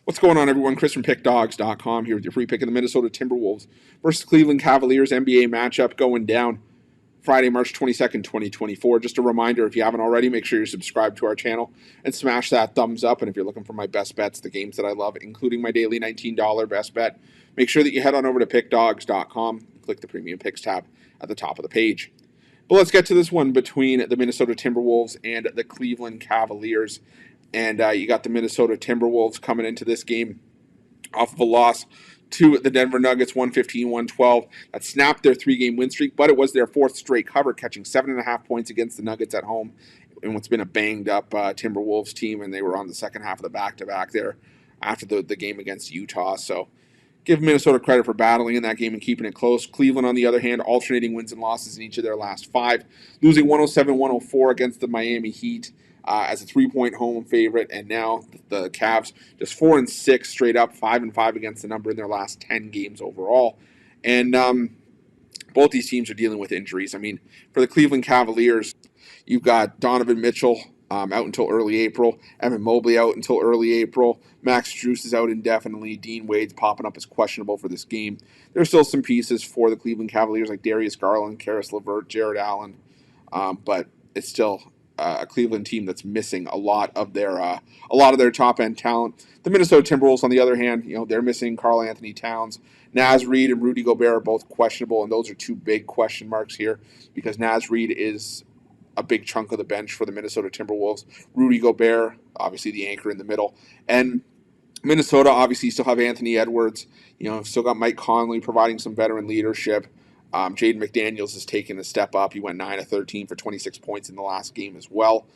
What's going on, everyone? Chris from Pickdawgz.com here with your free pick of the Minnesota Timberwolves versus Cleveland Cavaliers NBA matchup going down Friday, March 22nd, 2024. Just a reminder, if you haven't already, make sure you're subscribed to our channel and smash that thumbs up. And if you're looking for my best bets, the games that I love, including my daily $19 best bet, make sure that you head on over to Pickdawgz.com and click the Premium Picks tab at the top of the page. But let's get to this one between the Minnesota Timberwolves and the Cleveland Cavaliers. And you got the Minnesota Timberwolves coming into this game off of a loss to the Denver Nuggets, 115-112. That snapped their three-game win streak, but it was their fourth straight cover, catching 7.5 points against the Nuggets at home in what's been a banged-up Timberwolves team, and they were on the second half of the back-to-back there after the game against Utah. So give Minnesota credit for battling in that game and keeping it close. Cleveland, on the other hand, alternating wins and losses in each of their last five, losing 107-104 against the Miami Heat as a 3-point home favorite, and now the Cavs just 4-6 straight up, 5-5 against the number in their last 10 games overall. And both these teams are dealing with injuries. I mean, for the Cleveland Cavaliers, you've got Donovan Mitchell out until early April, Evan Mobley out until early April, Max Strus is out indefinitely, Dean Wade's popping up as questionable for this game. There's still some pieces for the Cleveland Cavaliers like Darius Garland, Karis LeVert, Jared Allen, but it's still a Cleveland team that's missing a lot of their top end talent. The Minnesota Timberwolves, on the other hand, they're missing Karl Anthony Towns. Naz Reid and Rudy Gobert are both questionable, and those are two big question marks here because Naz Reid is a big chunk of the bench for the Minnesota Timberwolves. Rudy Gobert, obviously the anchor in the middle, and Minnesota obviously still have Anthony Edwards. Still got Mike Conley providing some veteran leadership. Jaden McDaniels has taken a step up. He went 9 of 13 for 26 points in the last game as well.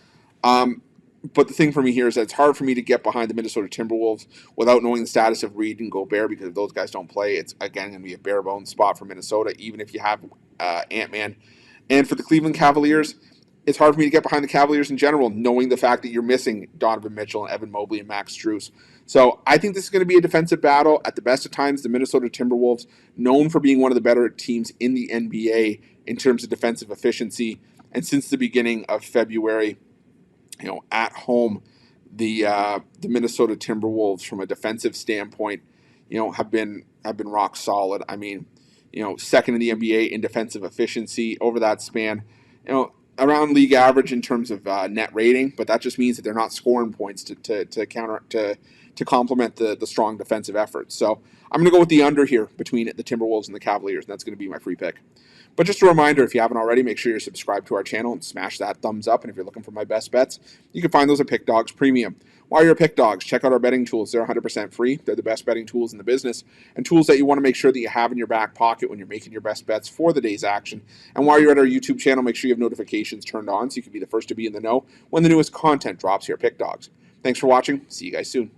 But the thing for me here is that it's hard for me to get behind the Minnesota Timberwolves without knowing the status of Reed and Gobert, because if those guys don't play, it's, again, going to be a bare-bones spot for Minnesota, even if you have Ant-Man. And for the Cleveland Cavaliers, it's hard for me to get behind the Cavaliers in general, knowing the fact that you're missing Donovan Mitchell and Evan Mobley and Max Strus. So I think this is going to be a defensive battle. At the best of times, the Minnesota Timberwolves, known for being one of the better teams in the NBA in terms of defensive efficiency, and since the beginning of February, at home, the Minnesota Timberwolves, from a defensive standpoint, have been rock solid. I mean, second in the NBA in defensive efficiency over that span. Around league average in terms of net rating, but that just means that they're not scoring points to complement the strong defensive efforts. So I'm going to go with the under here between the Timberwolves and the Cavaliers, and that's going to be my free pick. But just a reminder, if you haven't already, make sure you're subscribed to our channel and smash that thumbs up. And if you're looking for my best bets, you can find those at Pick Dawgz Premium. While you're at Pick Dawgz, check out our betting tools. They're 100% free. They're the best betting tools in the business, and tools that you want to make sure that you have in your back pocket when you're making your best bets for the day's action. And while you're at our YouTube channel, make sure you have notifications turned on so you can be the first to be in the know when the newest content drops here at Pick Dawgz. Thanks for watching. See you guys soon.